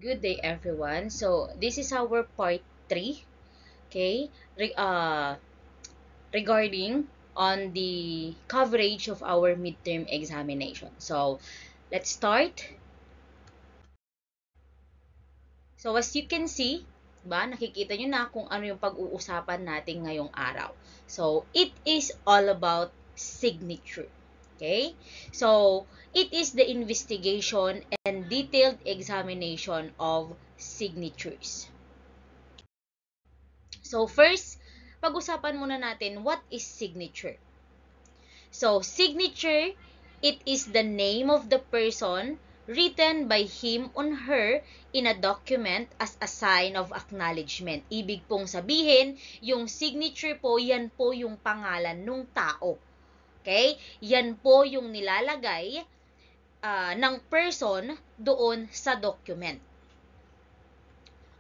Good day, everyone. So, this is our part 3, okay, regarding on the coverage of our midterm examination. So, let's start. So, as you can see, ba, nakikita nyo na kung ano yung pag-uusapan natin ngayong araw. So, it is all about signature. Okay? So, it is the investigation and detailed examination of signatures. So first, pag-usapan muna natin what is signature. So signature, it is the name of the person written by him on her in a document as a sign of acknowledgement. Ibig pong sabihin, yung signature po, yan po yung pangalan ng tao. Okay? Yan po yung nilalagay ng person doon sa document.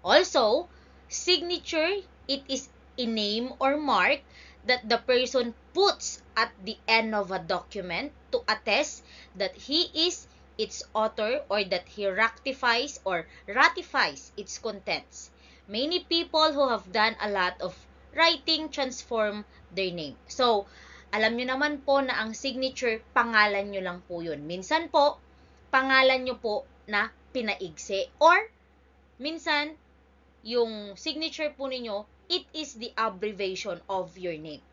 Also, signature, it is a name or mark that the person puts at the end of a document to attest that he is its author or that he ratifies its contents. Many people who have done a lot of writing transform their name. So, alam nyo naman po na ang signature, pangalan nyo lang po yun. Minsan po, pangalan nyo po na pinaigsi or minsan, yung signature po ninyo, it is the abbreviation of your name.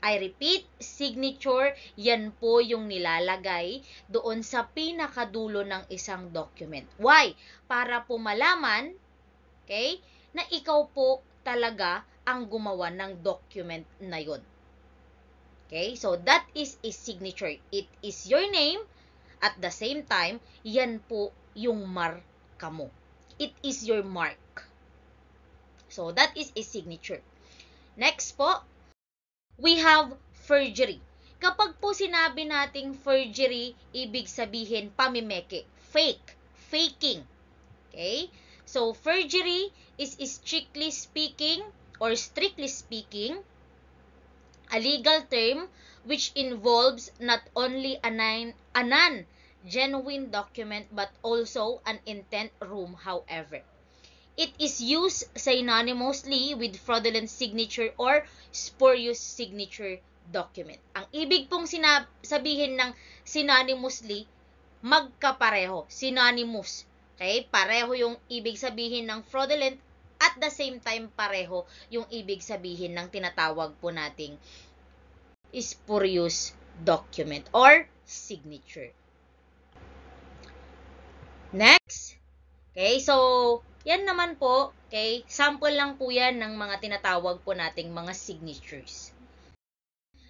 I repeat, signature, yan po yung nilalagay doon sa pinakadulo ng isang document. Why? Para po malaman, okay, na ikaw po talaga ang gumawa ng document na yun. Okay? So, that is a signature. It is your name. At the same time, yan po yung marka mo. It is your mark. So, that is a signature. Next po, we have forgery. Kapag po sinabi nating forgery, ibig sabihin pamimeke, fake, faking. Okay? So, forgery is strictly speaking a legal term which involves not only a non-genuine document but also an intent room, however. It is used synonymously with fraudulent signature or spurious signature document. Ang ibig pong sabihin ng synonymously, magkapareho, synonymous. Okay? Pareho yung ibig sabihin ng fraudulent at the same time pareho yung ibig sabihin ng tinatawag po nating spurious document or signature. Next. Okay, so yan naman po, okay, sample lang po yan ng mga tinatawag po nating mga signatures.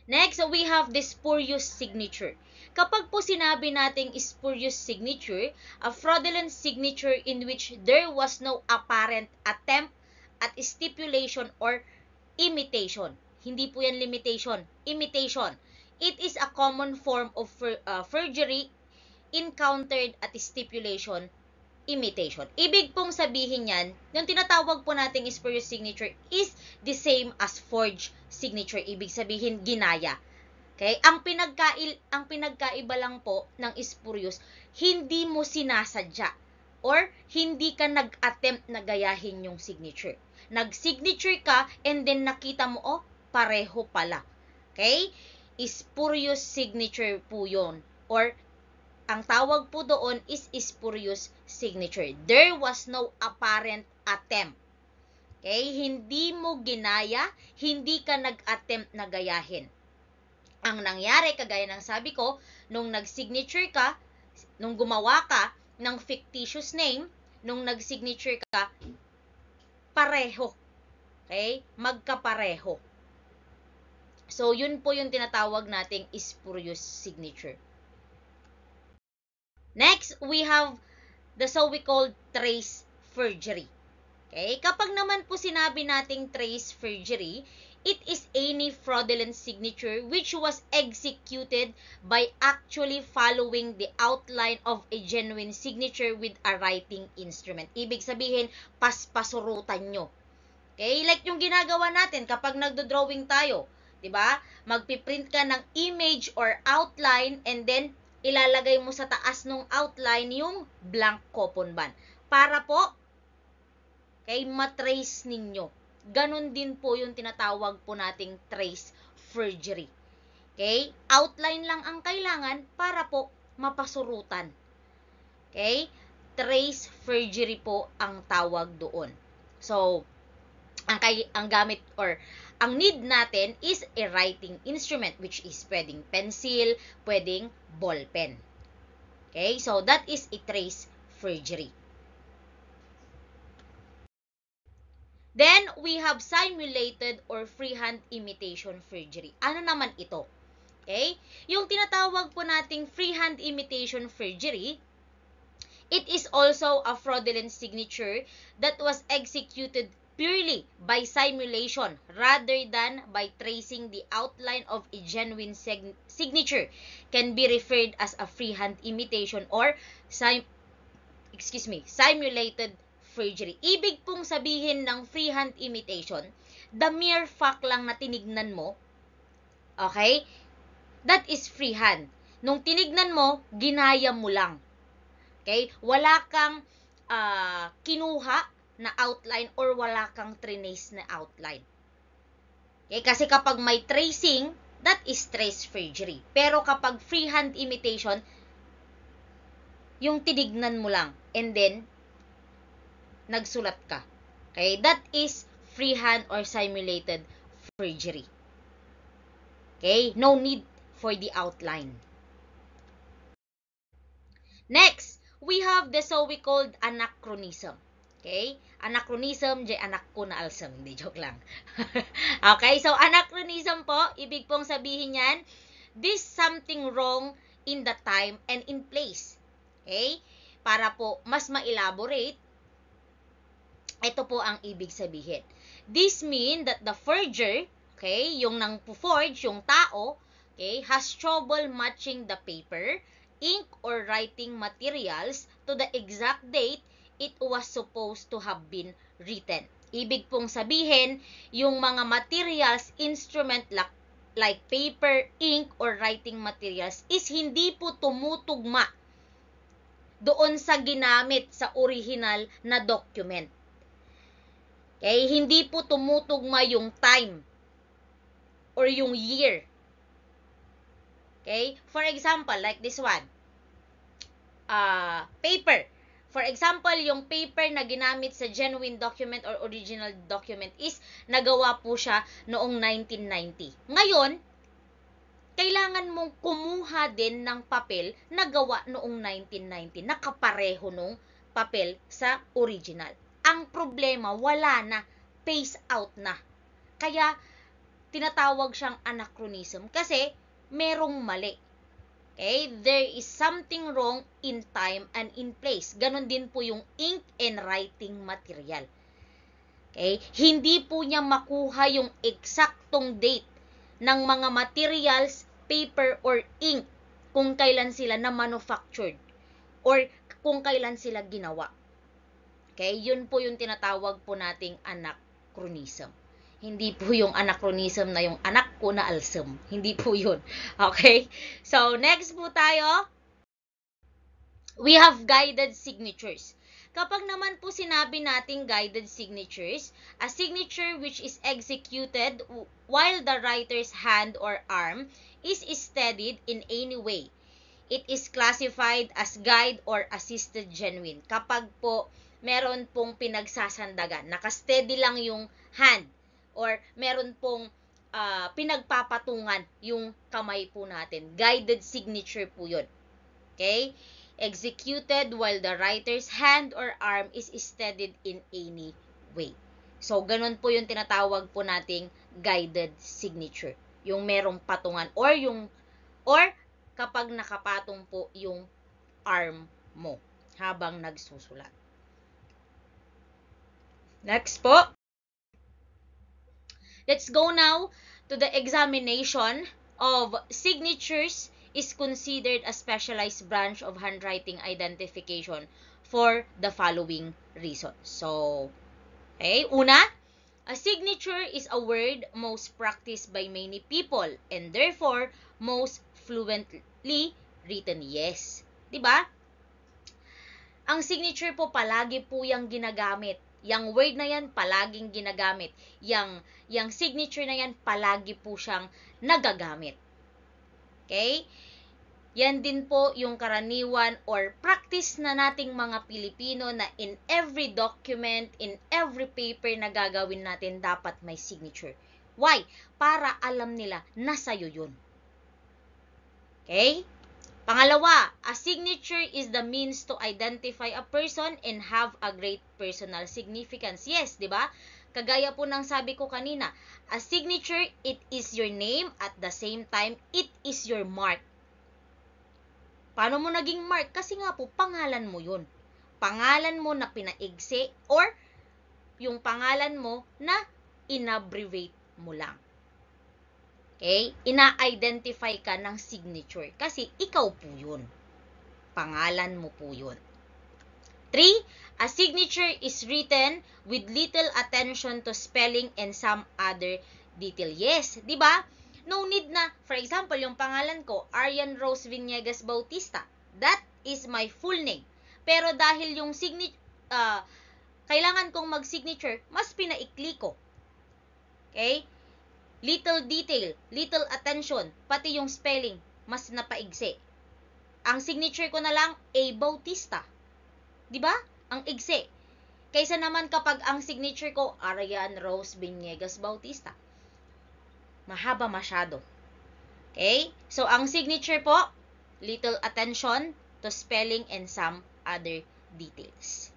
Next, we have the spurious signature. Kapag po sinabi nating spurious signature, a fraudulent signature in which there was no apparent attempt at stipulation or imitation. Hindi po yan limitation, imitation. It is a common form of forgery encountered at stipulation imitation. Ibig pong sabihin yan, yung tinatawag po nating spurious signature is the same as forged signature. Ibig sabihin, ginaya. Okay? Ang pinagkaiba lang po ng spurious, hindi mo sinasadya or hindi ka nag-attempt na gayahin yung signature. Nag-signature ka and then nakita mo, oh, pareho pala. Okay? Spurious signature po yun. Or ang tawag po doon is spurious signature. There was no apparent attempt. Okay? Hindi mo ginaya, hindi ka nag-attempt na gayahin. Ang nangyari, kagaya ng sabi ko, nung nag-signature ka, nung gumawa ka ng fictitious name, nung nag-signature ka, pareho. Okay? Magkapareho. So, yun po yung tinatawag nating spurious signature. Next, we have the so-we-called trace forgery. Okay? Kapag naman po sinabi nating trace forgery, it is any fraudulent signature which was executed by actually following the outline of a genuine signature with a writing instrument. Ibig sabihin, paspasurutan nyo. Okay? Like yung ginagawa natin kapag nagdo-drawing tayo. 'Di ba? Magpiprint ka ng image or outline and then ilalagay mo sa taas ng outline yung blank coupon band. para po matrace ninyo. Ganon din po yung tinatawag po nating trace forgery. Okay? Outline lang ang kailangan para po mapasurutan. Okay? Trace forgery po ang tawag doon. So, ang gamit or ang need natin is a writing instrument, which is pwedeng pencil, pwedeng ballpen. Okay? So, that is a trace forgery. Then, we have simulated or freehand imitation forgery. Ano naman ito? Okay? Yung tinatawag po nating freehand imitation forgery, it is also a fraudulent signature that was executed purely by simulation rather than by tracing the outline of a genuine signature. Can be referred as a freehand imitation or simulated forgery. Ibig pong sabihin ng freehand imitation, the mere fact lang na tinignan mo, okay, that is freehand. Nung tinignan mo, ginaya mo lang. Okay? Wala kang kinuha na outline or wala kang trinace na outline. Okay? Kasi kapag may tracing, that is trace forgery. Pero kapag freehand imitation, yung tinignan mo lang and then nagsulat ka. Okay? That is freehand or simulated forgery. Okay? No need for the outline. Next, we have the so-called anachronism. Okay? Anachronism, anak ko na alsam. Hindi, joke lang. Okay? So, anachronism po, ibig pong sabihin yan, this something wrong in the time and in place. Okay? Para po mas ma-elaborate, ito po ang ibig sabihin. This mean that the forger, okay, yung nang forge, yung tao, okay, has trouble matching the paper, ink, or writing materials to the exact date it was supposed to have been written. Ibig pong sabihin, yung mga materials, instrument like paper, ink, or writing materials is hindi po tumutugma doon sa ginamit sa original na document. Okay? Hindi po tumutugma yung time or yung year. Okay? For example, like this one. Paper. For example, yung paper na ginamit sa genuine document or original document is nagawa po siya noong 1990. Ngayon, kailangan mong kumuha din ng papel na gawa noong 1990, nakapareho nung papel sa original. Ang problema, wala na, phase out na. Kaya, tinatawag siyang anachronism kasi merong mali. Okay? There is something wrong in time and in place. Ganon din po yung ink and writing material. Okay? Hindi po niya makuha yung eksaktong date ng mga materials, paper, or ink kung kailan sila na manufactured or kung kailan sila ginawa. Okay? Yun po yung tinatawag po nating anachronism. Hindi po yung anachronism na yung anak ko na alsam. Hindi po yun. Okay? So, next po tayo. We have guided signatures. Kapag naman po sinabi nating guided signatures, a signature which is executed while the writer's hand or arm is steadied in any way. It is classified as guide or assisted genuine. Kapag po meron pong pinagsasandagan, nakasteady lang yung hand, or meron pong pinagpapatungan yung kamay po natin. Guided signature po yun. Okay? Executed while the writer's hand or arm is steadied in any way. So, ganun po yung tinatawag po nating guided signature. Yung merong patungan or kapag nakapatong po yung arm mo habang nagsusulat. Next po. Let's go now to the examination of signatures is considered a specialized branch of handwriting identification for the following reasons. So, okay, una, a signature is a word most practiced by many people and therefore most fluently written. Yes. Diba? Ang signature po palagi po yung ginagamit. Yang word na yan palaging ginagamit. Yang signature na yan palagi po siyang nagagamit. Okay? Yan din po yung karaniwan or practice na nating mga Pilipino na in every document, in every paper na gagawin natin, dapat may signature. Why? Para alam nila na sa'yo yun. Okay? Pangalawa, a signature is the means to identify a person and have a great personal significance. Yes, di ba? Kagaya po ng sabi ko kanina, a signature, it is your name, at the same time, it is your mark. Paano mo naging mark? Kasi nga po, pangalan mo yun. Pangalan mo na pinaigsi or yung pangalan mo na inabbreviate mo lang. Okay? Ina-identify ka ng signature kasi ikaw po yun. Pangalan mo po yun. 3. A signature is written with little attention to spelling and some other detail. Yes, di ba? No need na, for example, yung pangalan ko, Arian Rose Villegas Bautista. That is my full name. Pero dahil yung kailangan kong mag-signature, mas pinaikli ko. Okay? Little detail, little attention, pati yung spelling, mas napaigsi. Ang signature ko na lang, A. Bautista. Diba? Ang igsi. Kaysa naman kapag ang signature ko, Arian Rose Villegas Bautista. Mahaba masyado. Okay? So, ang signature po, little attention to spelling and some other details.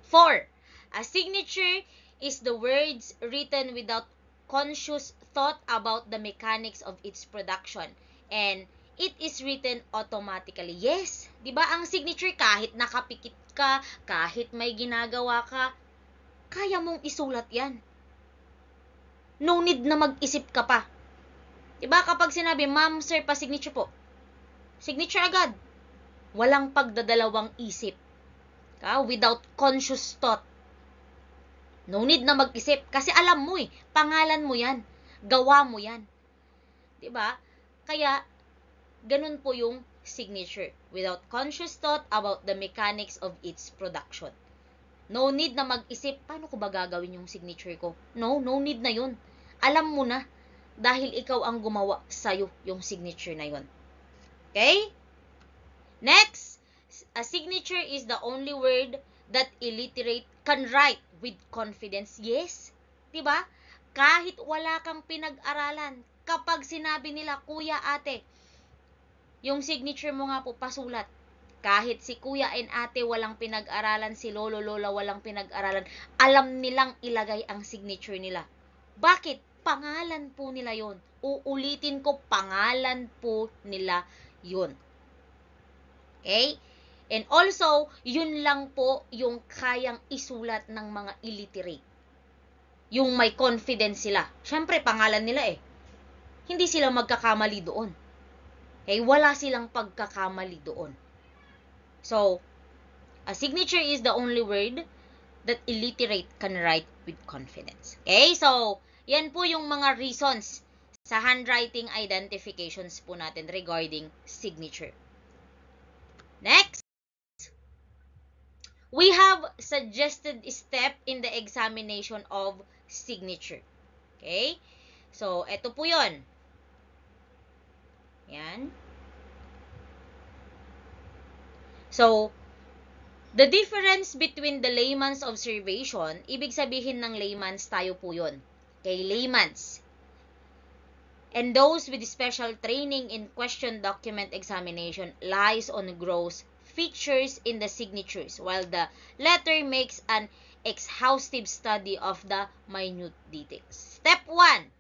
4. A signature is the words written without conscious thought about the mechanics of its production. And it is written automatically. Yes, di ba ang signature kahit nakapikit ka, kahit may ginagawa ka, kaya mong isulat yan. No need na mag-isip ka pa. Di ba kapag sinabi, ma'am, sir, pa-signature po. Signature agad. Walang pagdadalawang isip. Without conscious thought. No need na mag-isip kasi alam mo pangalan mo yan. Gawa mo yan. Diba? Kaya, ganun po yung signature. Without conscious thought about the mechanics of its production. No need na mag-isip, paano ko ba gagawin yung signature ko? No need na yun. Alam mo na, dahil ikaw ang gumawa sa'yo yung signature na yun. Okay? Next, a signature is the only word that illiterate can write with confidence. Yes, diba? Kahit wala kang pinag-aralan, kapag sinabi nila, kuya, ate, yung signature mo nga po, pasulat. Kahit si kuya and ate walang pinag-aralan, si lolo, lola walang pinag-aralan, alam nilang ilagay ang signature nila. Bakit? Pangalan po nila yon. Uulitin ko, pangalan po nila yun. Okay? And also, yun lang po yung kayang isulat ng mga illiterate. Yung may confidence sila. Siyempre, pangalan nila Hindi sila magkakamali doon. Okay? Wala silang pagkakamali doon. So, a signature is the only word that illiterate can write with confidence. Okay? So, yan po yung mga reasons sa handwriting identifications po natin regarding signature. Next, we have suggested step in the examination of signature. Okay? So, eto po yun. Yan. So, the difference between the layman's observation, ibig sabihin ng layman's, tayo po yun. Okay, layman's. And those with special training in question document examination lies on gross features in the signatures, while the letter makes an exhaustive study of the minute details. Step 1.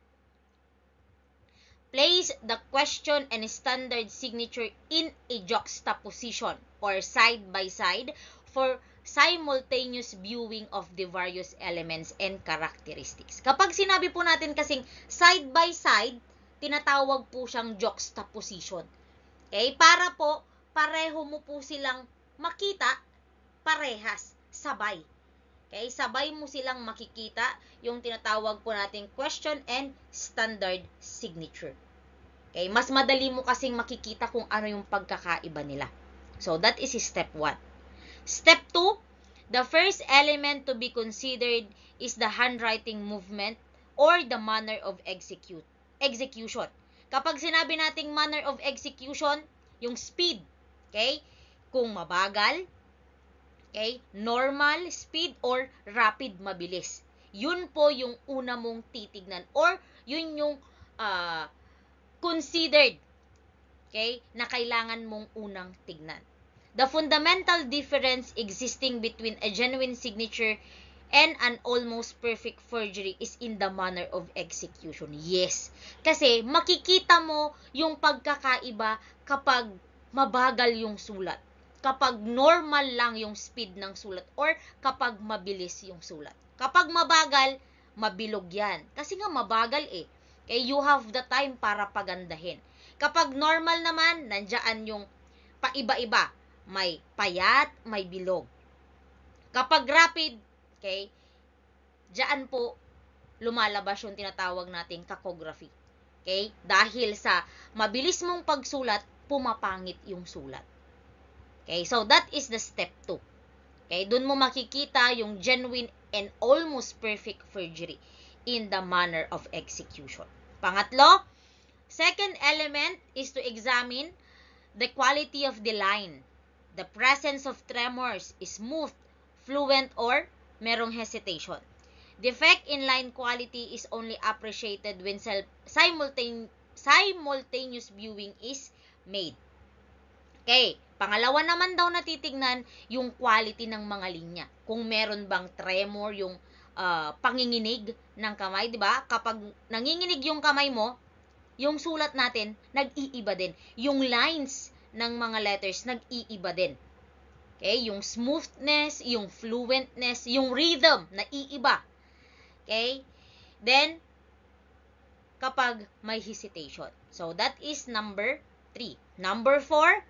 Place the question and standard signature in a juxtaposition or side by side for simultaneous viewing of the various elements and characteristics. Kapag sinabi po natin kasing side by side, tinatawag po siyang juxtaposition. Okay? Para po, pareho mo po silang makita, parehas, sabay. Okay? Sabay mo silang makikita yung tinatawag po nating question and standard signature. Okay? Mas madali mo kasing makikita kung ano yung pagkakaiba nila. So, that is step 1. Step 2, the first element to be considered is the handwriting movement or the manner of execution. Kapag sinabi nating manner of execution, yung speed, okay? Kung mabagal, okay? Normal speed or rapid, mabilis. Yun po yung una mong titignan or yun yung considered, okay, na kailangan mong unang tignan. The fundamental difference existing between a genuine signature and an almost perfect forgery is in the manner of execution. Yes. Kasi makikita mo yung pagkakaiba kapag mabagal yung sulat, kapag normal lang yung speed ng sulat, or kapag mabilis yung sulat. Kapag mabagal, mabilog yan. Kasi nga mabagal eh. Okay, you have the time para pagandahin. Kapag normal naman, nandiyan yung paiba-iba. May payat, may bilog. Kapag rapid, okay, diyan po lumalabas yung tinatawag nating cacography. Okay? Dahil sa mabilis mong pagsulat, pumapangit yung sulat. Okay? So, that is the step 2. Okay? Doon mo makikita yung genuine and almost perfect forgery in the manner of execution. Pangatlo, second element is to examine the quality of the line. The presence of tremors, smooth, fluent, or merong hesitation. Defect in line quality is only appreciated when simultaneous viewing is made. Okay, pangalawa naman daw natitignan yung quality ng mga linya. Kung meron bang tremor, yung panginginig ng kamay, di ba? Kapag nanginginig yung kamay mo, yung sulat natin, nag-iiba din. Yung lines ng mga letters, nag-iiba din. Okay? Yung smoothness, yung fluentness, yung rhythm, naiiba. Okay? Then, kapag may hesitation. So, that is number 3. Number 4,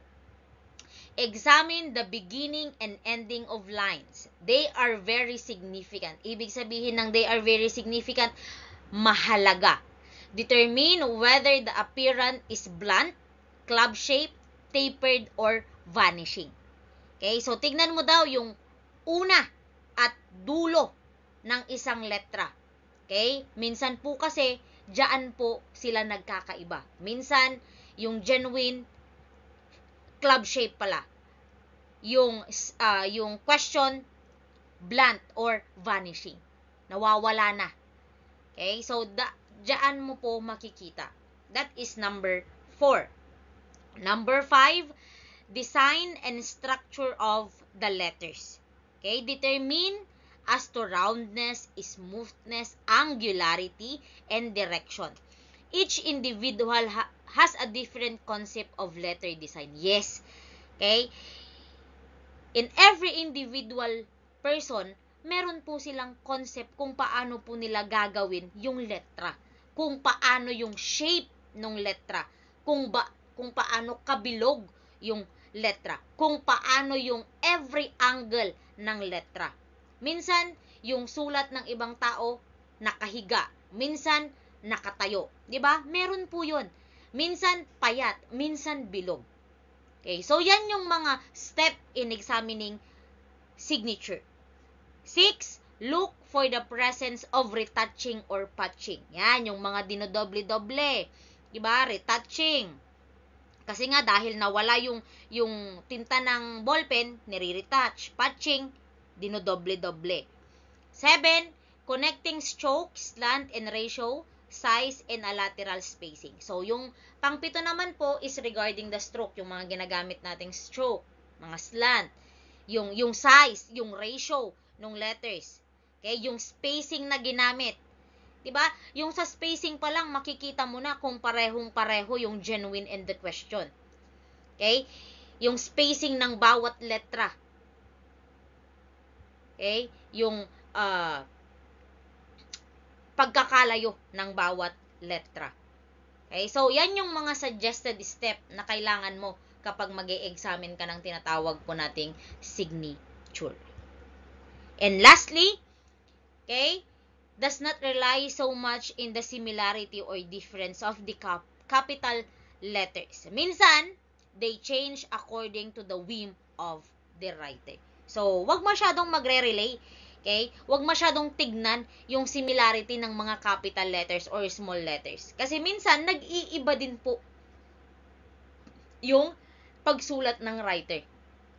examine the beginning and ending of lines. They are very significant. Ibig sabihin ng they are very significant, mahalaga. Determine whether the appearance is blunt, club-shaped, tapered, or vanishing. Okay? So, tignan mo daw yung una at dulo ng isang letra. Okay? Minsan po kasi, diyan po sila nagkakaiba. Minsan, yung genuine, club-shaped pala. Yung question, blunt or vanishing. Nawawala na. Okay? So, diyan mo po makikita. That is number 4. Number 5, design and structure of the letters. Okay? Determine as to roundness, smoothness, angularity, and direction. Each individual has a different concept of letter design. Yes. Okay? In every individual person, meron po silang concept kung paano po nila gagawin yung letra. Kung paano yung shape ng letra. Kung paano kabilog yung letra. Kung paano yung every angle ng letra. Minsan, yung sulat ng ibang tao, nakahiga. Minsan, nakatayo. Diba? Meron po yun. Minsan, payat. Minsan, bilog. Okay, so yan yung mga step in examining signature. 6, look for the presence of retouching or patching. Yan, yung mga dinodoble-doble. Diba? Retouching. Kasi nga, dahil nawala yung tinta ng ballpen, nire-retouch. Patching, dinodoble-doble. 7, connecting stroke, slant, and ratio, size, and a lateral spacing. So, yung pang-7 naman po is regarding the stroke, yung mga ginagamit nating stroke, mga slant, yung size, yung ratio ng letters. Okay? Yung spacing na ginamit. Diba? Yung sa spacing pa lang, makikita mo na kung parehong-pareho yung genuine and the question. Okay? Yung spacing ng bawat letra. Okay? Yung pagkakalayo ng bawat letra. Okay? So, yan yung mga suggested step na kailangan mo kapag mag-e-examine ka ng tinatawag po nating signature. And lastly, okay, does not rely so much in the similarity or difference of the capital letters. Minsan, they change according to the whim of the writer. So, wag masyadong magre-relay. Okay? Wag masyadong tignan yung similarity ng mga capital letters or small letters. Kasi minsan, nag-iiba din po yung pagsulat ng writer.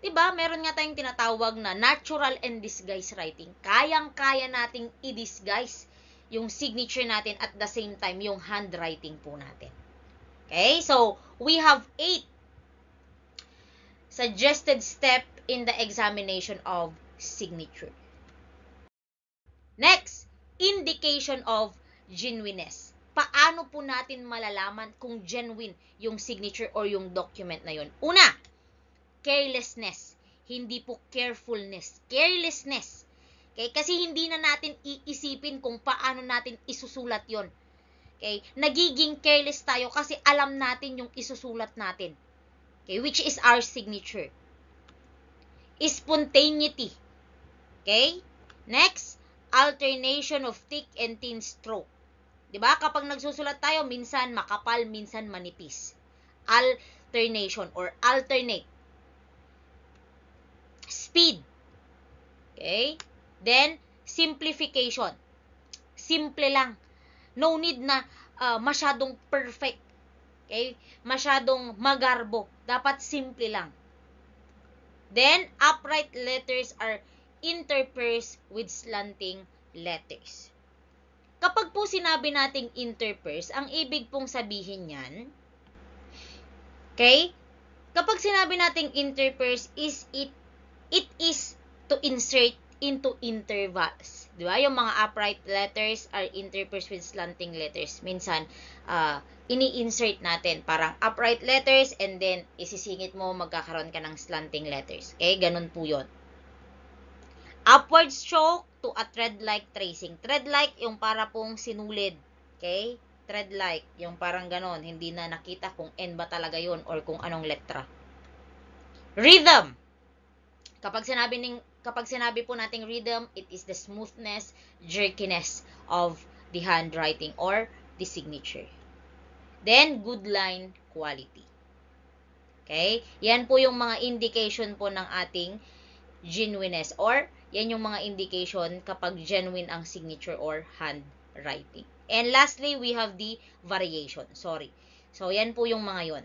Diba? Meron nga tayong tinatawag na natural and disguised writing. Kayang-kaya nating i-disguise yung signature natin at the same time yung handwriting po natin. Okay? So, we have 8 suggested step in the examination of signature. Next, indication of genuineness. Paano po natin malalaman kung genuine yung signature or yung document na yun? Una, carelessness. Hindi po carefulness. Carelessness. Okay? Kasi hindi na natin iisipin kung paano natin isusulat yon. Okay? Nagiging careless tayo kasi alam natin yung isusulat natin. Okay? Which is our signature. Spontaneity. Okay? Next, alternation of thick and thin stroke. 'Di ba? Kapag nagsusulat tayo, minsan makapal, minsan manipis. Alternation or alternate. Speed. Okay? Then, simplification. Simple lang. No need na masyadong perfect. Okay? Masyadong magarbo. Dapat simple lang. Then, upright letters are interpersed with slanting letters. Kapag po sinabi nating interperse, ang ibig pong sabihin yan, okay? Kapag sinabi nating interperse, it is to insert into intervals. Di ba? Yung mga upright letters are interpersed with slanting letters. Minsan, ini-insert natin parang upright letters and then isisingit mo, magkakaroon ka ng slanting letters. Okay? Ganun po yun. Upward stroke to a thread-like tracing. Thread-like, yung para pong sinulid. Okay? Thread-like, yung parang ganon. Hindi na nakita kung N ba talaga yun or kung anong letra. Rhythm. Kapag sinabi po nating rhythm, it is the smoothness, jerkiness of the handwriting or the signature. Then, good line quality. Okay? Yan po yung mga indication po ng ating genuineness or yan yung mga indication kapag genuine ang signature or handwriting. And lastly, we have the variation. Sorry. So, yan po yung mga yon.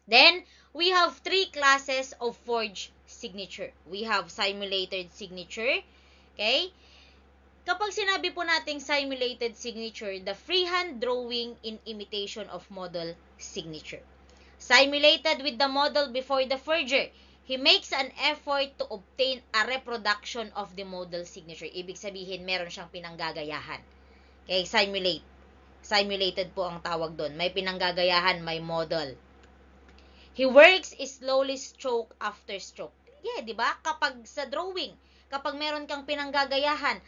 Then, we have 3 classes of forged signature. We have simulated signature. Okay? Kapag sinabi po nating simulated signature, the freehand drawing in imitation of model signature. Simulated with the model before the forger. He makes an effort to obtain a reproduction of the model signature. Ibig sabihin, meron siyang pinanggagayahan. Okay, simulate. Simulated po ang tawag doon. May pinanggagayahan, may model. He works slowly stroke after stroke. Yeah, di ba? Kapag sa drawing, kapag meron kang pinanggagayahan,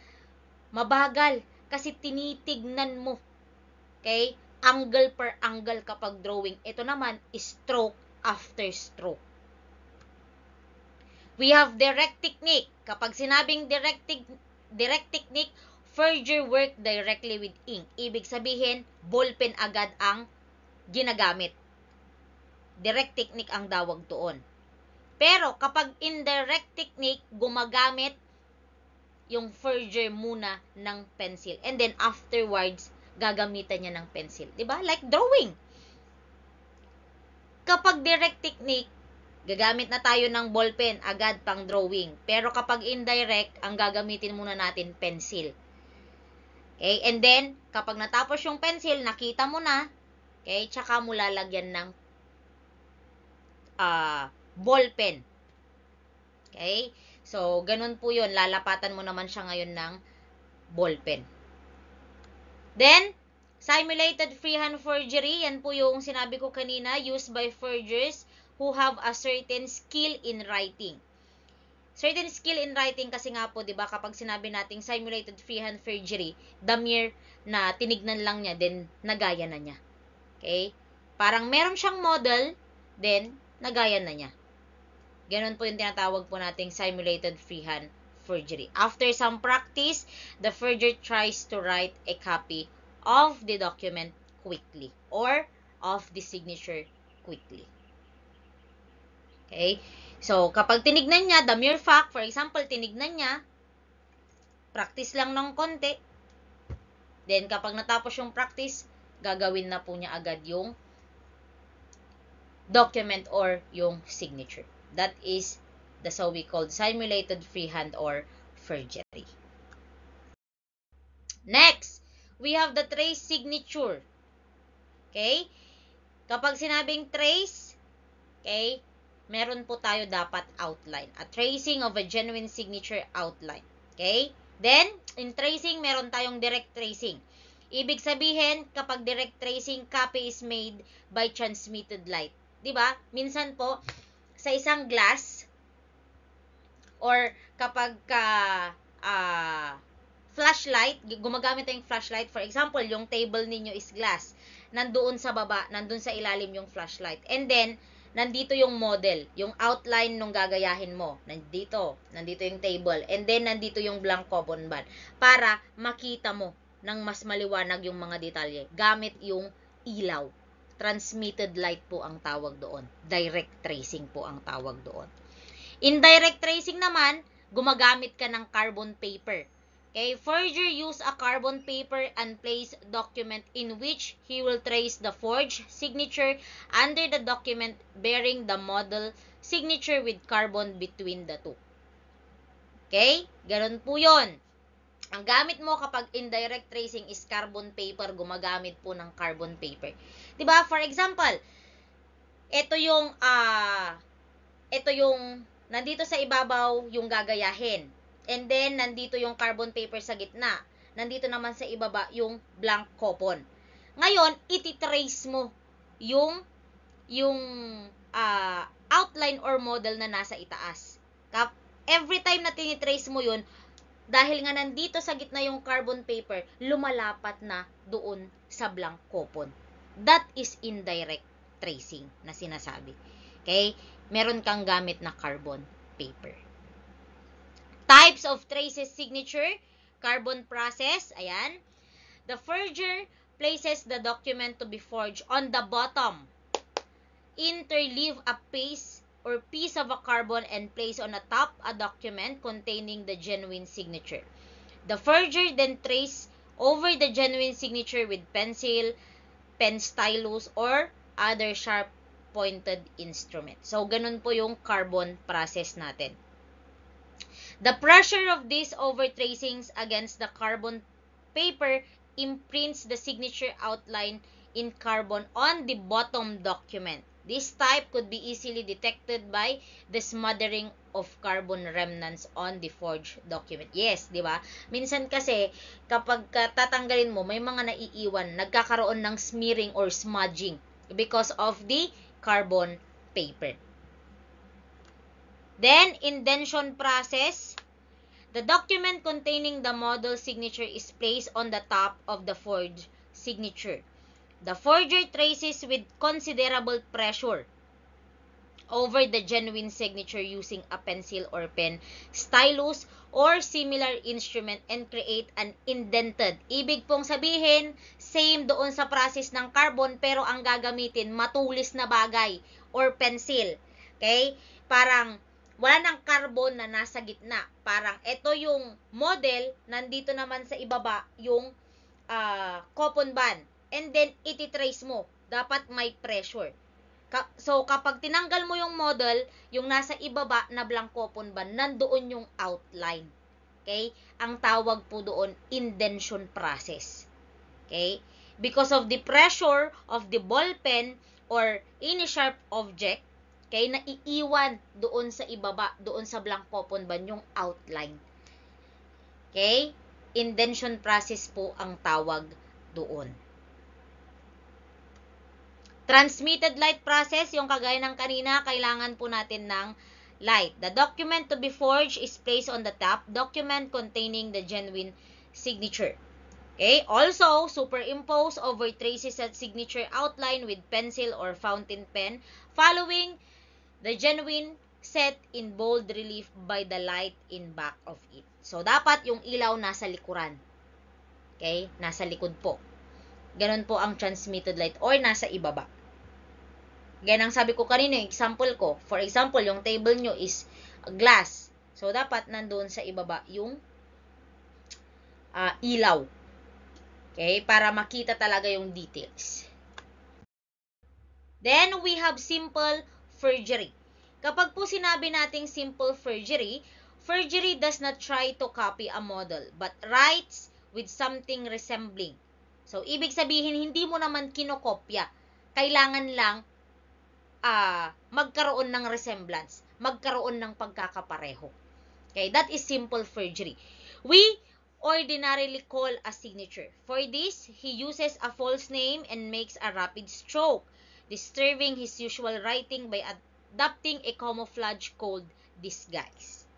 mabagal kasi tinitignan mo. Okay? Angle per angle kapag drawing. Ito naman, stroke after stroke. We have direct technique. Kapag sinabing direct technique, forger work directly with ink. Ibig sabihin, ballpen agad ang ginagamit. Direct technique ang dawag doon. Pero kapag indirect technique, gumagamit yung forger muna ng pencil. And then afterwards, gagamitan niya ng pencil. Diba? Like drawing. Kapag direct technique, gagamit na tayo ng ballpen, agad pang drawing. Pero kapag indirect, ang gagamitin muna natin pencil. Okay? And then, kapag natapos yung pencil, nakita mo na, okay, tsaka mo lalagyan ng ballpen. Okay? So, ganun po yun. Lalapatan mo naman siya ngayon ng ballpen. Then, simulated freehand forgery. Yan po yung sinabi ko kanina, used by forgers who have a certain skill in writing. Certain skill in writing kasi nga po, 'di ba, kapag sinabi nating simulated freehand forgery, the mere na tinignan lang niya, then nagaya na niya. Okay? Parang meron siyang model, then nagaya na niya. Ganon po yung tinatawag po nating simulated freehand forgery. After some practice, the forger tries to write a copy of the document quickly or of the signature quickly. Okay? So, kapag tinignan niya, the mere fact, for example, tinignan niya, practice lang ng konti, then kapag natapos yung practice, gagawin na po niya agad yung document or yung signature. That is the so we called simulated freehand or forgery. Next, we have the trace signature. Okay? Kapag sinabing trace, okay, meron po tayo dapat outline. A tracing of a genuine signature outline. Okay? Then, in tracing, meron tayong direct tracing. Ibig sabihin, kapag direct tracing, copy is made by transmitted light. Diba? Minsan po, sa isang glass, or kapag flashlight, gumagamit tayong flashlight. For example, yung table ninyo is glass. Nandoon sa baba, nandun sa ilalim yung flashlight. And then, nandito yung model, yung outline nung gagayahin mo. Nandito yung table. And then, nandito yung blank coupon band. Para makita mo ng mas maliwanag yung mga detalye. Gamit yung ilaw. Transmitted light po ang tawag doon. Direct tracing po ang tawag doon. Indirect tracing naman, gumagamit ka ng carbon paper. Okay, forger use a carbon paper and place document in which he will trace the forged signature under the document bearing the model signature with carbon between the two. Okay, ganun po yun. Ang gamit mo kapag indirect tracing is carbon paper, gumagamit po ng carbon paper. Diba? For example, ito yung nandito sa ibabaw yung gagayahin. And then, nandito yung carbon paper sa gitna. Nandito naman sa ibaba yung blank coupon. Ngayon, ititrace mo yung outline or model na nasa itaas. Every time na tinitrace mo yun, dahil nga nandito sa gitna yung carbon paper, lumalapat na doon sa blank coupon. That is indirect tracing na sinasabi. Okay? Meron kang gamit na carbon paper. Types of traces signature, carbon process, ayan. The forger places the document to be forged on the bottom. Interleave a piece or piece of a carbon and place on the top a document containing the genuine signature. The forger then trace over the genuine signature with pencil, pen stylus, or other sharp pointed instrument. So, ganun po yung carbon process natin. The pressure of these overtracings against the carbon paper imprints the signature outline in carbon on the bottom document. This type could be easily detected by the smothering of carbon remnants on the forged document. Yes, di ba? Minsan kasi, kapag tatanggalin mo, may mga naiiwan, nagkakaroon ng smearing or smudging because of the carbon paper. Then, indentation process. The document containing the model signature is placed on the top of the forged signature. The forger traces with considerable pressure over the genuine signature using a pencil or pen, stylus, or similar instrument and create an indented. Ibig pong sabihin, same doon sa process ng carbon pero ang gagamitin matulis na bagay or pencil. Okay? Parang wala ng carbon na nasa gitna. Parang ito yung model, nandito naman sa ibaba yung coupon band. And then, ititrace mo. Dapat may pressure. So, kapag tinanggal mo yung model, yung nasa ibaba na blank coupon band, nandoon yung outline. Okay? Ang tawag po doon, indentation process. Okay? Because of the pressure of the ball pen or any sharp object, okay, naiiwan doon sa ibaba, doon sa blank coupon band, yung outline. Okay? Indentation process po ang tawag doon. Transmitted light process, yung kagaya ng kanina, kailangan po natin ng light. The document to be forged is placed on the top document containing the genuine signature. Okay? Also, superimpose over traces at signature outline with pencil or fountain pen following the genuine set in bold relief by the light in back of it. So, dapat yung ilaw nasa likuran. Okay? Nasa likod po. Ganun po ang transmitted light or nasa ibaba. Gaya ng sabi ko kanina, yung example ko. For example, yung table nyo is glass. So, dapat nandoon sa ibaba yung ilaw. Okay? Para makita talaga yung details. Then, we have simple forgery. Kapag po sinabi nating simple forgery, forgery does not try to copy a model, but writes with something resembling. So, ibig sabihin, hindi mo naman kinokopya. Kailangan lang magkaroon ng resemblance, magkaroon ng pagkakapareho. Okay, that is simple forgery. We ordinarily call a signature. For this, he uses a false name and makes a rapid stroke, disturbing his usual writing by adopting a camouflage called disguise.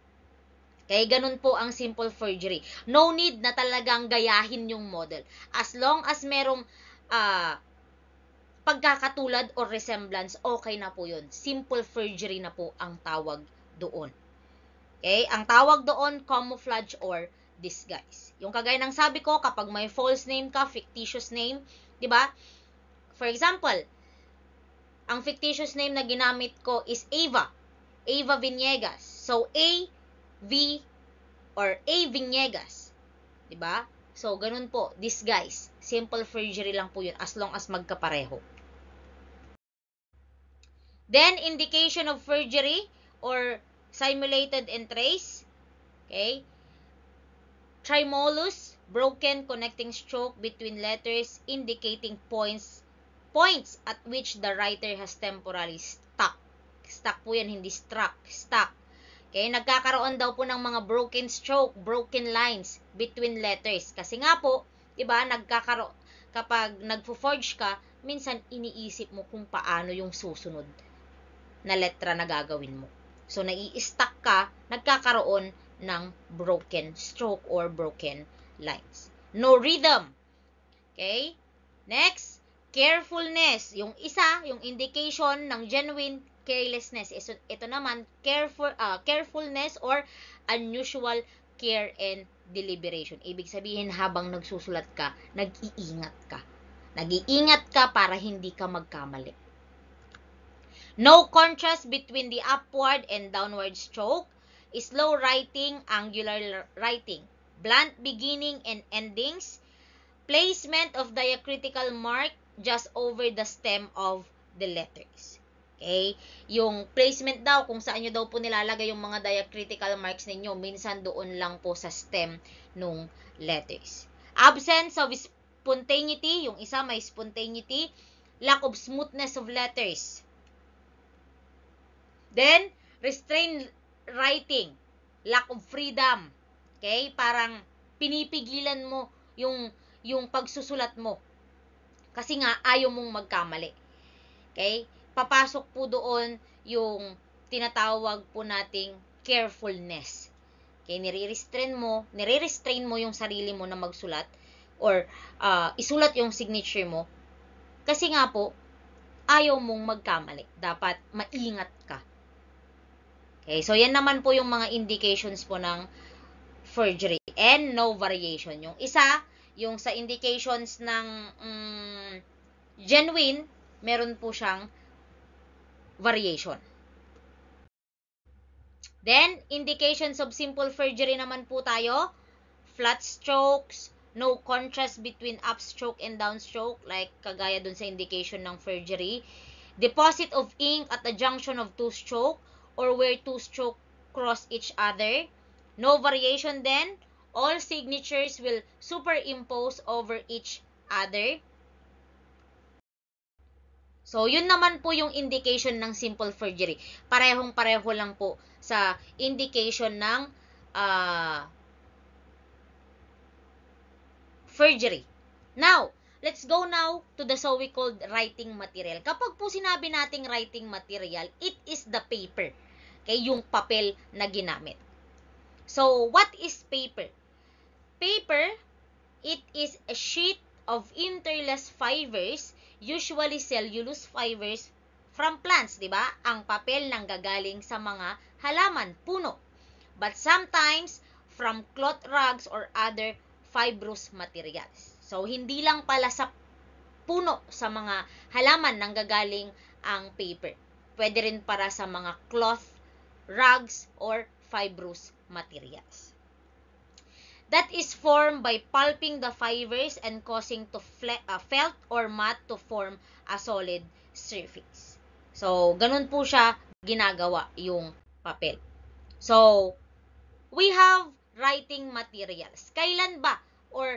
Okay, ganun po ang simple forgery. No need na talagang gayahin yung model. As long as merong pagkakatulad or resemblance, okay na po yun. Simple forgery na po ang tawag doon. Okay? Ang tawag doon, camouflage or disguise. Yung kagaya ng sabi ko, kapag may false name ka, fictitious name, di ba? For example, ang fictitious name na ginamit ko is Ava. Ava Viniegas. So, A-V or A Viniegas. Di ba? So, ganun po, disguise. Simple forgery lang po yun as long as magkapareho. Then, indication of forgery or simulated entries. Okay? Tremulous, broken connecting stroke between letters indicating points at which the writer has temporarily stuck. Stuck po yan, hindi struck. Stuck. Okay? Nagkakaroon daw po ng mga broken stroke, broken lines between letters. Kasi nga po, diba, kapag nagfo-forge ka, minsan iniisip mo kung paano yung susunod na letra na gagawin mo. So, nai-stuck ka, nagkakaroon ng broken stroke or broken lines. No rhythm. Okay? Next, carefulness. Yung isa, yung indication ng genuine carelessness. Ito naman, carefulness or unusual care and deliberation. Ibig sabihin, habang nagsusulat ka, nag-iingat ka. Nag-iingat ka para hindi ka magkamali. No contrast between the upward and downward stroke. Slow writing, angular writing. Blunt beginning and endings. Placement of diacritical mark just over the stem of the letters. Okay? Yung placement daw, kung saan nyo daw po nilalagay yung mga diacritical marks ninyo, minsan doon lang po sa stem nung letters. Absence of spontaneity. Yung isa may spontaneity. Lack of smoothness of letters. Then, restrained writing. Lack of freedom. Okay? Parang pinipigilan mo yung pagsusulat mo. Kasi nga, ayaw mong magkamali. Okay? Papasok po doon yung tinatawag po nating carefulness. Okay? Nire-restrain mo yung sarili mo na magsulat or isulat yung signature mo. Kasi nga po, ayaw mong magkamali. Dapat maingat ka. Okay, so yan naman po yung mga indications po ng forgery and no variation. Yung isa, yung sa indications ng genuine, meron po siyang variation. Then, indications of simple forgery naman po tayo. Flat strokes, no contrast between upstroke and downstroke, like kagaya dun sa indication ng forgery. Deposit of ink at the junction of two stroke, or where two strokes cross each other. No variation then. All signatures will superimpose over each other. So, yun naman po yung indication ng simple forgery. Parehong-pareho lang po sa indication ng forgery. Now, let's go now to the so-called writing material. Kapag po sinabi nating writing material, it is the paper. Okay, yung papel na ginamit. So, what is paper? Paper, it is a sheet of interlaced fibers, usually cellulose fibers from plants, di ba? Ang papel nang gagaling sa mga halaman, puno. But sometimes, from cloth rags or other fibrous materials. So, hindi lang pala sa puno, sa mga halaman nang gagaling ang paper. Pwede rin para sa mga cloth, rugs, or fibrous materials. That is formed by pulping the fibers and causing to felt or matte to form a solid surface. So, ganun po siya ginagawa yung papel. So, we have writing materials. Kailan ba or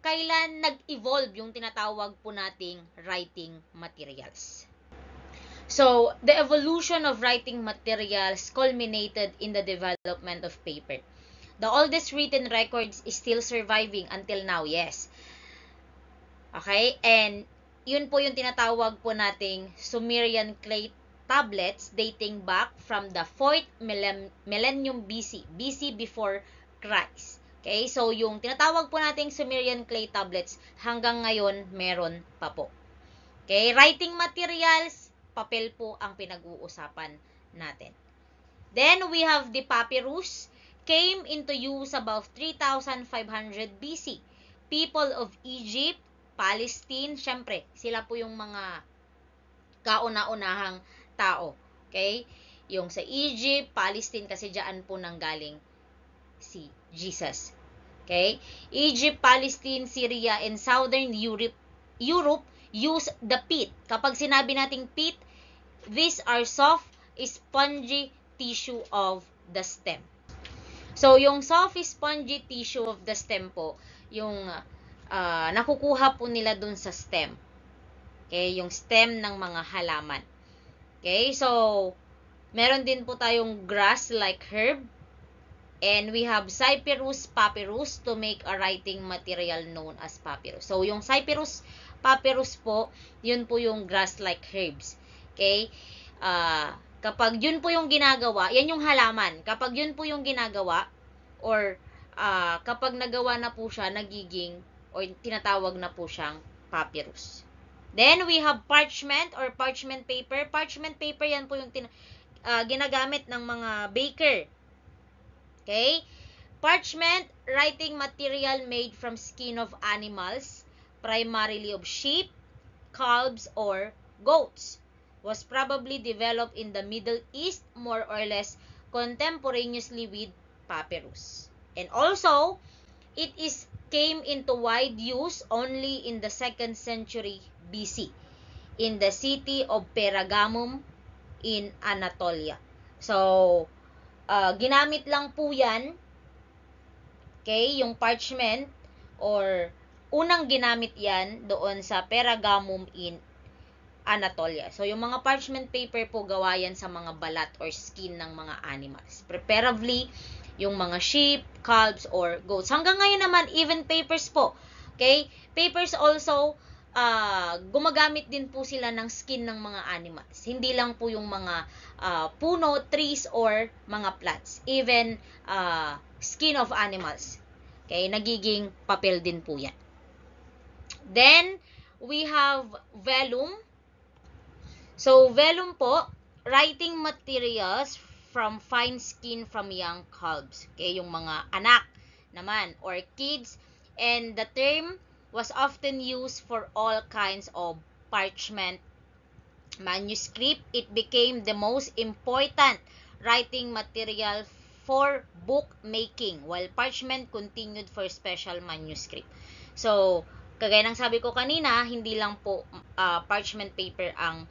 kailan nag-evolve yung tinatawag po nating writing materials? So, the evolution of writing materials culminated in the development of paper. The oldest written records is still surviving until now, yes. Okay? And yun po yung tinatawag po nating Sumerian clay tablets dating back from the 4th millennium BC. BC before Christ. Okay? So, yung tinatawag po nating Sumerian clay tablets hanggang ngayon meron pa po. Okay? Writing materials, papel po ang pinag-uusapan natin. Then, we have the papyrus. Came into use about 3,500 BC. People of Egypt, Palestine, syempre, sila po yung mga kauna-unahang tao. Okay? Yung sa Egypt, Palestine, kasi dyan po nanggaling si Jesus. Okay? Egypt, Palestine, Syria, and Southern Europe use the pith. Kapag sinabi nating pith, these are soft, spongy tissue of the stem. So, yung soft spongy tissue of the stem po, yung nakukuha po nila dun sa stem. Okay? Yung stem ng mga halaman. Okay? So, meron din po tayong grass like herb. And we have cyperus, papyrus to make a writing material known as papyrus. So, yung cyperus, papyrus po, yun po yung grass like herbs. Okay? Kapag yun po yung ginagawa, yan yung halaman. Kapag yun po yung ginagawa, or kapag nagawa na po siya, nagiging, or tinatawag na po siyang papyrus. Then, we have parchment or parchment paper. Parchment paper, yan po yung ginagamit ng mga baker. Okay? Parchment, writing material made from skin of animals, primarily of sheep, calves, or goats. Was probably developed in the Middle East more or less contemporaneously with papyrus. And also, it came into wide use only in the 2nd century BC in the city of Pergamum in Anatolia. So, ginamit lang po yan, okay, yung parchment, or unang ginamit yan doon sa Pergamum in Anatolia. So, yung mga parchment paper po, gawa yan sa mga balat or skin ng mga animals. Preferably, yung mga sheep, calves, or goats. Hanggang ngayon naman, even papers po. Okay? Papers also, gumagamit din po sila ng skin ng mga animals. Hindi lang po yung mga puno, trees, or mga plants. Even skin of animals. Okay? Nagiging papel din po yan. Then, we have vellum. So, vellum po, writing materials from fine skin from young calves. Okay, yung mga anak naman, or kids. And the term was often used for all kinds of parchment manuscript. It became the most important writing material for bookmaking, while parchment continued for special manuscript. So, kagaya ng sabi ko kanina, hindi lang po parchment paper ang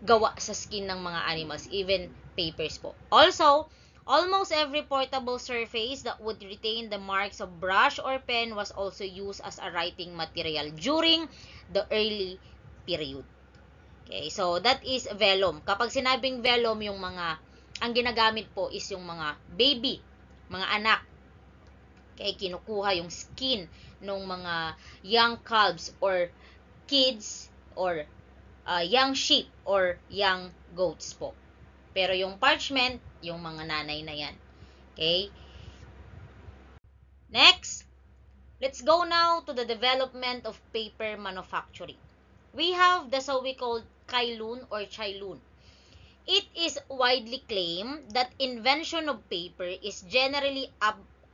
gawa sa skin ng mga animals, even papers po. Also, almost every portable surface that would retain the marks of brush or pen was also used as a writing material during the early period. Okay, so that is vellum. Kapag sinabing vellum, yung mga, ang ginagamit po is yung mga baby, mga anak. Okay, kinukuha yung skin ng mga young calves or kids or young sheep or young goats po. Pero yung parchment, yung mga nanay na yan. Okay? Next, let's go now to the development of paper manufacturing. We have the so we called Kailun or Chailun. It is widely claimed that invention of paper is generally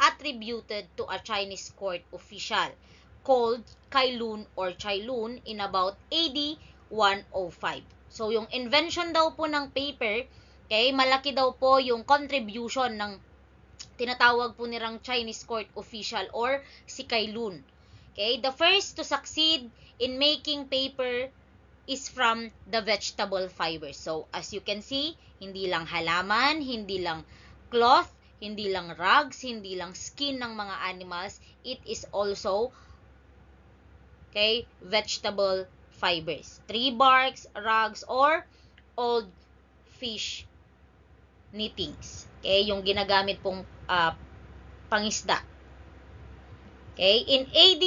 attributed to a Chinese court official called Kailun or Chailun in about AD 105. So, yung invention daw po ng paper, okay, malaki daw po yung contribution ng tinatawag po nilang Chinese court official or si Kai Lun. Okay, the first to succeed in making paper is from the vegetable fibers. So, as you can see, hindi lang halaman, hindi lang cloth, hindi lang rugs, hindi lang skin ng mga animals, it is also, okay, vegetable fibers. Tree barks, rugs, or old fish knittings. Okay, yung ginagamit pong pangisda. Okay, in AD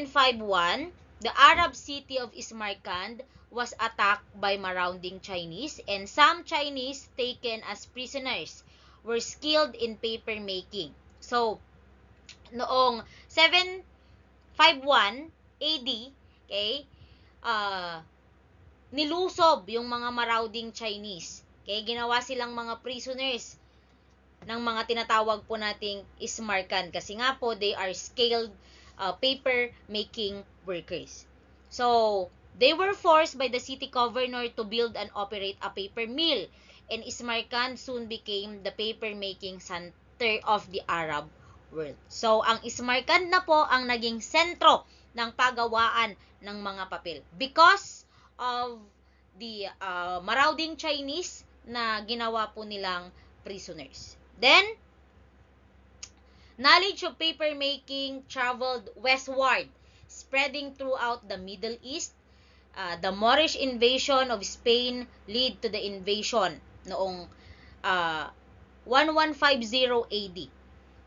751, the Arab city of Ismarkand was attacked by marauding Chinese, and some Chinese taken as prisoners were skilled in paper making. So, noong 751 AD, okay, nilusob yung mga marauding Chinese. Okay, ginawa silang mga prisoners ng mga tinatawag po nating Ismarkand kasi nga po they are skilled paper making workers. So, they were forced by the city governor to build and operate a paper mill, and Ismarkand soon became the paper making center of the Arab world. So, ang Ismarkand na po ang naging sentro ng pagawaan ng mga papel because of the marauding Chinese na ginawa po nilang prisoners. Then, knowledge of paper making traveled westward, spreading throughout the Middle East. The Moorish invasion of Spain led to the invasion noong 1150 AD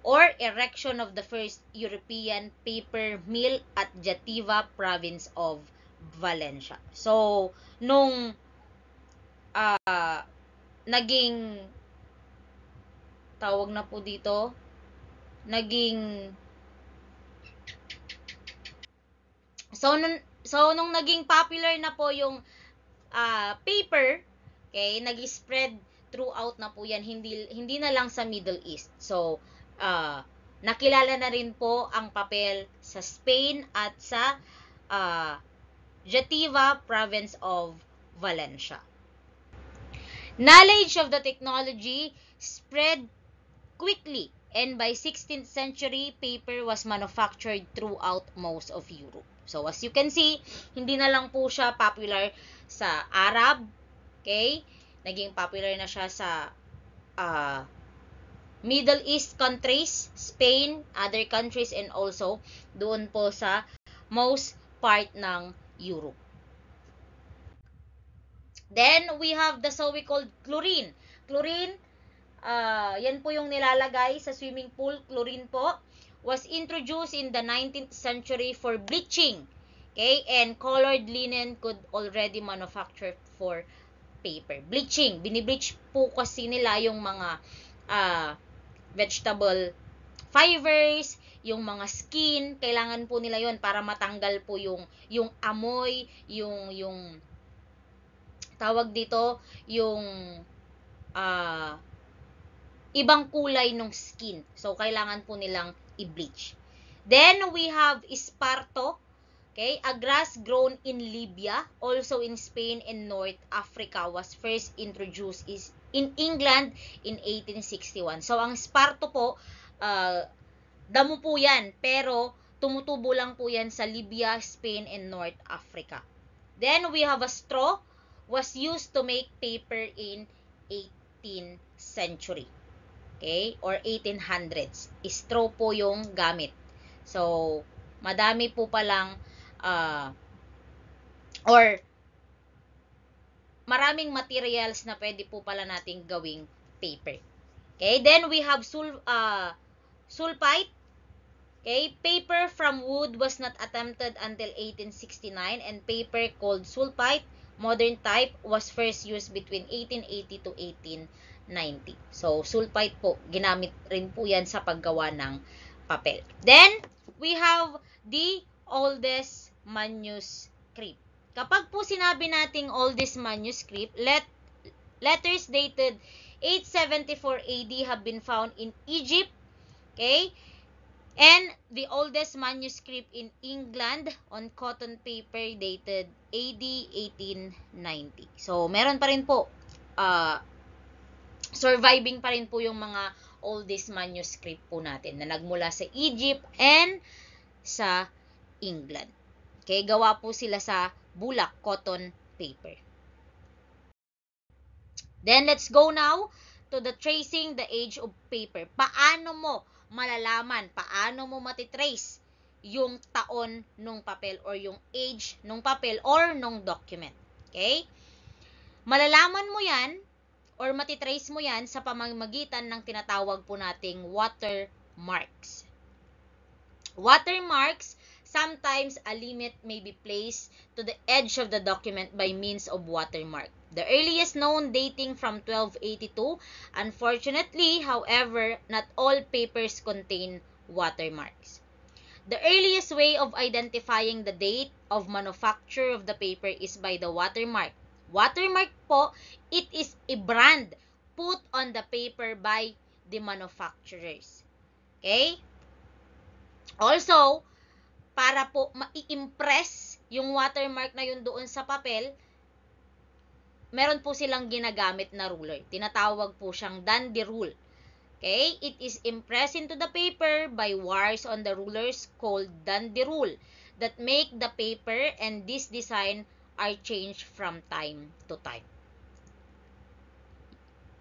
or erection of the first European paper mill at Jativa province of Valencia. So, nung naging tawag na po dito, nung naging popular na po yung paper, okay, nag-spread throughout na po yan, hindi na lang sa Middle East. So, nakilala na rin po ang papel sa Spain at sa Jativa province of Valencia. Knowledge of the technology spread quickly, and by 16th century, paper was manufactured throughout most of Europe. So, as you can see, hindi na lang po siya popular sa Arab, okay? Naging popular na siya sa Middle East countries, Spain, other countries, and also doon po sa most part ng Europe. Then, we have the so we called chlorine. Chlorine, yan po yung nilalagay sa swimming pool. Chlorine po was introduced in the 19th century for bleaching. Okay? And colored linen could already manufacture for paper. Bleaching. Binibleach po kasi nila yung mga vegetable fibers, yung mga skin. Kailangan po nila yon para matanggal po yung amoy, yung tawag dito, yung ibang kulay ng skin. So, kailangan po nilang i-bleach. Then, we have esparto. Okay, a grass grown in Libya, also in Spain and North Africa, was first introduced in England in 1861. So, ang esparto po, damo po yan, pero tumutubo lang po yan sa Libya, Spain, and North Africa. Then, we have a straw, was used to make paper in 18th century. Okay? Or 1800s. Straw po yung gamit. So, madami po palang or maraming materials na pwede po pala nating gawing paper. Okay? Then, we have sulfite. Okay? Paper from wood was not attempted until 1869, and paper called sulfite, modern type, was first used between 1880 to 1890. So, sulfite po, ginamit rin po yan sa paggawa ng papel. Then, we have the oldest manuscript. Kapag po sinabi nating oldest manuscript, letters dated 874 AD have been found in Egypt, okay, And the oldest manuscript in England on cotton paper dated AD 1890. So, meron pa rin po, surviving pa rin po yung mga oldest manuscript po natin na nagmula sa Egypt and sa England. Okay, gawa po sila sa bulak, cotton paper. Then, let's go now to the tracing the age of paper. Paano mo malalaman, paano mo matitrace yung taon nung papel or yung age nung papel or nung document. Okay? Malalaman mo yan or matitrace mo yan sa pamamagitan ng tinatawag po nating watermarks. Watermarks, sometimes a limit may be placed to the edge of the document by means of watermark. The earliest known dating from 1282. Unfortunately, however, not all papers contain watermarks. The earliest way of identifying the date of manufacture of the paper is by the watermark. Watermark po, it is a brand put on the paper by the manufacturers. Okay? Also, para po ma-impress yung watermark na yun doon sa papel, meron po silang ginagamit na ruler. Tinatawag po siyang Dundee rule. Okay? It is impressed into the paper by wires on the rulers called Dundee rule that make the paper and this design are changed from time to time.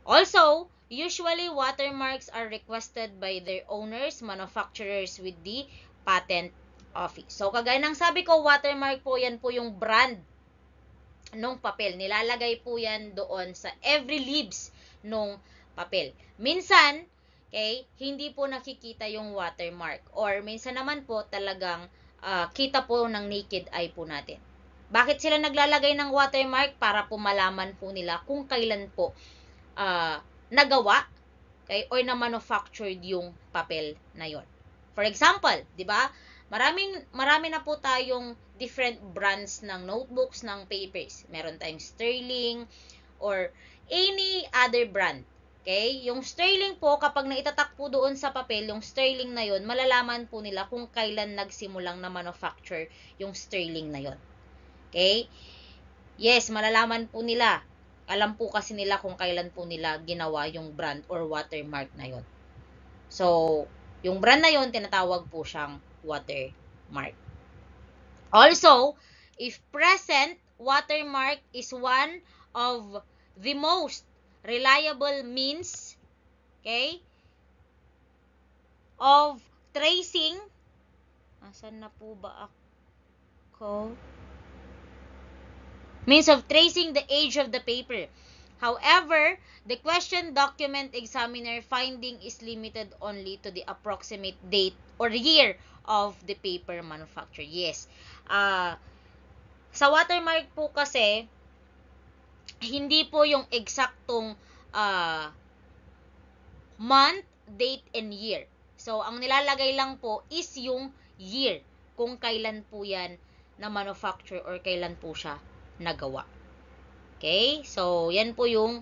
Also, usually watermarks are requested by their owners, manufacturers with the patent office. So, kagaya ng sabi ko, watermark po yan po yung brand nung papel. Nilalagay po yan doon sa every leaves nung papel. Minsan, okay, hindi po nakikita yung watermark. Or minsan naman po talagang kita po ng naked eye po natin. Bakit sila naglalagay ng watermark? Para po malaman po nila kung kailan po nagawa, okay, or na-manufactured yung papel na yon. For example, di ba? Marami na po tayong different brands ng notebooks, ng papers. Meron tayong Sterling or any other brand. Okay? Yung Sterling po, kapag naitatak po doon sa papel, yung Sterling na yon, malalaman po nila kung kailan nagsimulang na manufacture yung Sterling na yon. Okay? Yes, malalaman po nila. Alam po kasi nila kung kailan po nila ginawa yung brand or watermark na yon. So, yung brand na yon, tinatawag po siyang watermark. Also, if present, watermark is one of the most reliable means, okay, of tracing. Asan na po ba ako? Means of tracing the age of the paper. However, the question document examiner finding is limited only to the approximate date or year of the paper manufacture. Yes. Sa watermark po kasi, hindi po yung eksaktong month, date, and year. So, ang nilalagay lang po is yung year. Kung kailan po yan na manufacture or kailan po siya nagawa. Okay? So, yan po yung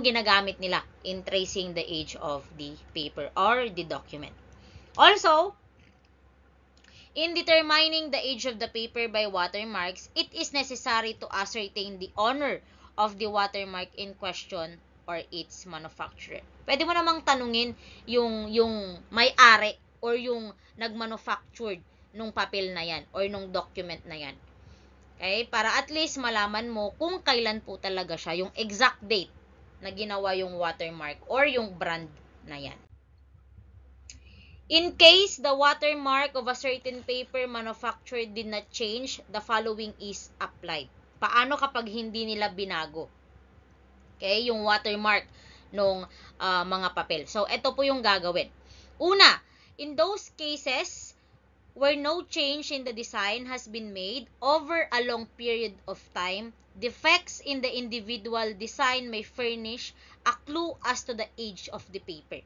ginagamit nila in tracing the age of the paper or the document. Also, in determining the age of the paper by watermarks, it is necessary to ascertain the owner of the watermark in question or its manufacturer. Pwede mo namang tanungin yung may-ari or yung nag-manufactured nung papel na yan or nung document na yan. Okay? Para at least malaman mo kung kailan po talaga siya, yung exact date na ginawa yung watermark or yung brand na yan. In case the watermark of a certain paper manufacturer did not change, the following is applied. Paano kapag hindi nila binago? Okay? Yung watermark nung mga papel. So, ito po yung gagawin. Una, in those cases where no change in the design has been made over a long period of time, defects in the individual design may furnish a clue as to the age of the paper.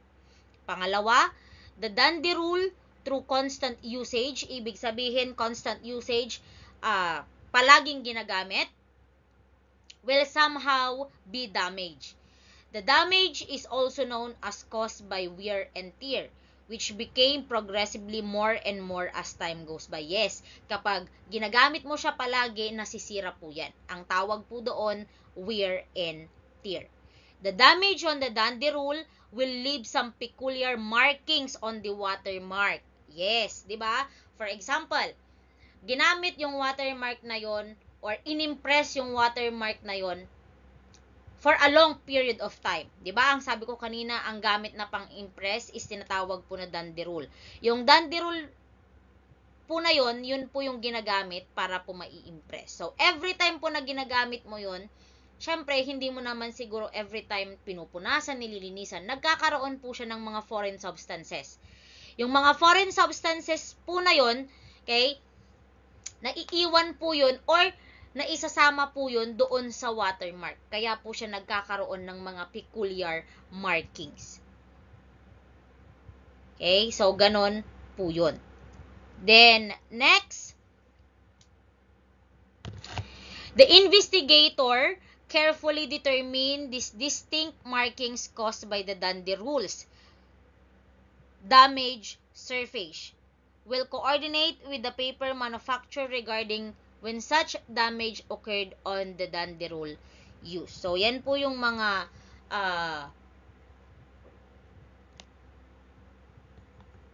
Pangalawa, the Dundee rule through constant usage, ibig sabihin constant usage, palaging ginagamit, will somehow be damaged. The damage is also known as caused by wear and tear. which became progressively more and more as time goes by. Yes, kapag ginagamit mo siya palagi, nasisira po yan. Ang tawag po doon, wear and tear. The damage on the Dundee rule will leave some peculiar markings on the watermark. Yes, di ba? For example, ginamit yung watermark na yon or inimpress yung watermark na yon for a long period of time. 'Di ba? Ang sabi ko kanina, ang gamit na pang-impress is tinatawag po na Dundee rule. Yung Dundee rule po na yun po yung ginagamit para po mai-impress. So, every time po na ginagamit mo yun, syempre, hindi mo naman siguro every time pinupunasan, nililinisan. Nagkakaroon po siya ng mga foreign substances. Yung mga foreign substances po na yun, okay, naiiwan po yun or naisasama po yun doon sa watermark. Kaya po siya nagkakaroon ng mga peculiar markings. Okay? So, ganon po yun. Then, next. The investigator carefully determined these distinct markings caused by the Dundee rules. Damage surface. Will coordinate with the paper manufacturer regarding when such damage occurred on the Dundee rule use. So, yan po yung mga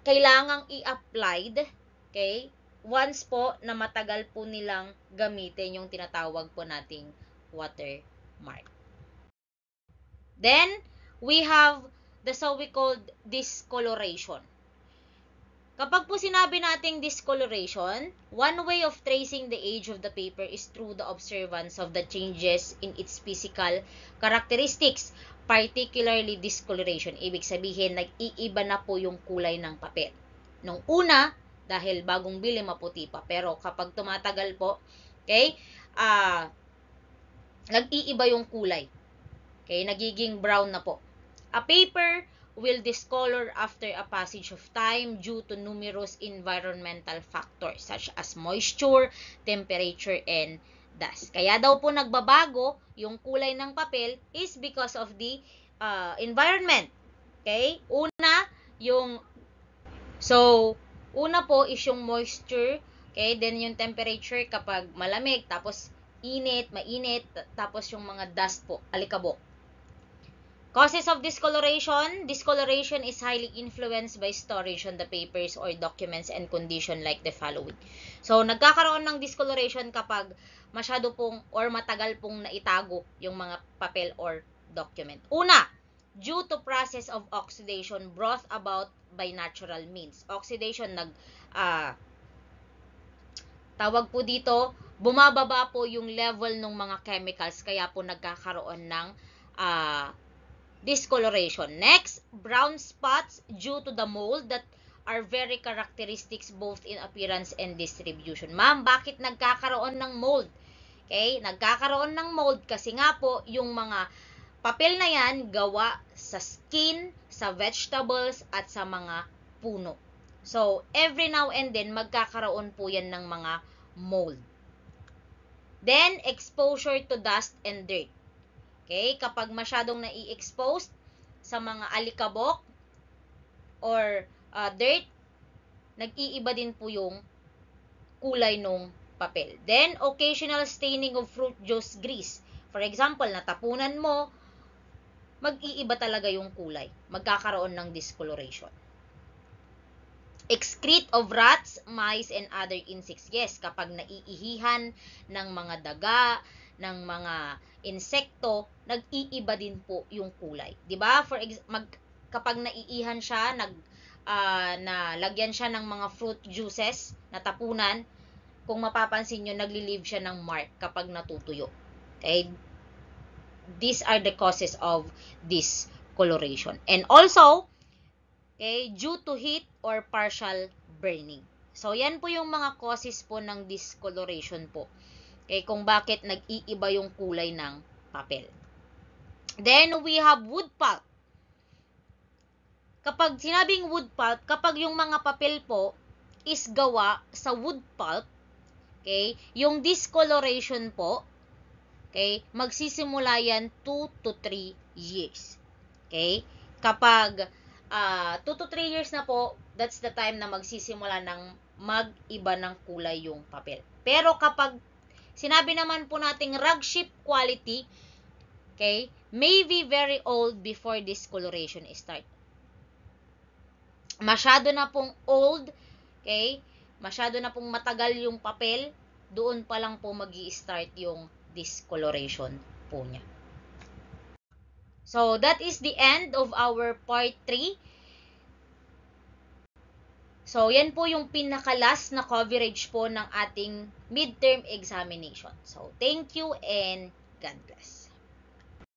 kailangang i-applied, okay, once po na matagal po nilang gamitin yung tinatawag po nating watermark. Then, we have the so-called discoloration. Kapag po sinabi nating discoloration, one way of tracing the age of the paper is through the observance of the changes in its physical characteristics, particularly discoloration. Ibig sabihin, nag-iiba na po yung kulay ng papel. Nung una, dahil bagong bili, maputi pa. Pero kapag tumatagal po, okay, nag-iiba yung kulay. Okay, nagiging brown na po. A paper will discolor after a passage of time due to numerous environmental factors such as moisture, temperature, and dust. Kaya daw po nagbabago yung kulay ng papel is because of the environment. Okay? Una po is yung moisture, okay? Then yung temperature kapag malamig, tapos init, mainit, tapos yung mga dust po, alikabok. Causes of discoloration. Discoloration is highly influenced by storage on the papers or documents and condition like the following. So, nagkakaroon ng discoloration kapag masyado pong or matagal pong naitago yung mga papel or document. Una, due to process of oxidation brought about by natural means. Oxidation, tawag po dito, bumababa po yung level ng mga chemicals, kaya po nagkakaroon ng discoloration. Next, brown spots due to the mold that are very characteristics both in appearance and distribution. Ma'am, bakit nagkakaroon ng mold? Okay, nagkakaroon ng mold kasi nga po yung mga papel na yan gawa sa skin, sa vegetables, at sa mga puno. So, every now and then, magkakaroon po yan ng mga mold. Then, exposure to dust and dirt. Okay, kapag masyadong nai-expose sa mga alikabok or dirt, nag-iiba din po yung kulay ng papel. Then, occasional staining of fruit juice grease. For example, natapunan mo, mag-iiba talaga yung kulay. Magkakaroon ng discoloration. Excrete of rats, mice, and other insects. Yes, kapag naiihihan ng mga daga, ng mga insekto, nag-iiba din po yung kulay. 'Di ba? Kapag naiihan siya, nalagyan siya ng mga fruit juices, natapunan, kung mapapansin nyo, nagli-leave siya ng mark kapag natutuyo. Okay? These are the causes of discoloration. And also, okay, due to heat or partial burning. So, yan po yung mga causes po ng discoloration po. Okay, kung bakit nag-iiba yung kulay ng papel. Then, we have wood pulp. Kapag sinabing wood pulp, kapag yung mga papel po is gawa sa wood pulp, okay, yung discoloration po, okay, magsisimula yan 2 to 3 years. Okay? Kapag 2 to 3 years na po, that's the time na magsisimula ng mag-iba ng kulay yung papel. Pero kapag sinabi naman po nating rag sheep quality, okay, may be very old before discoloration start. Masyado na pong old, okay, masyado na pong matagal yung papel, doon pa lang po magi-start yung discoloration po niya. So, that is the end of our part 3. So, yan po yung pinaka-last na coverage po ng ating midterm examination. So, thank you and God bless.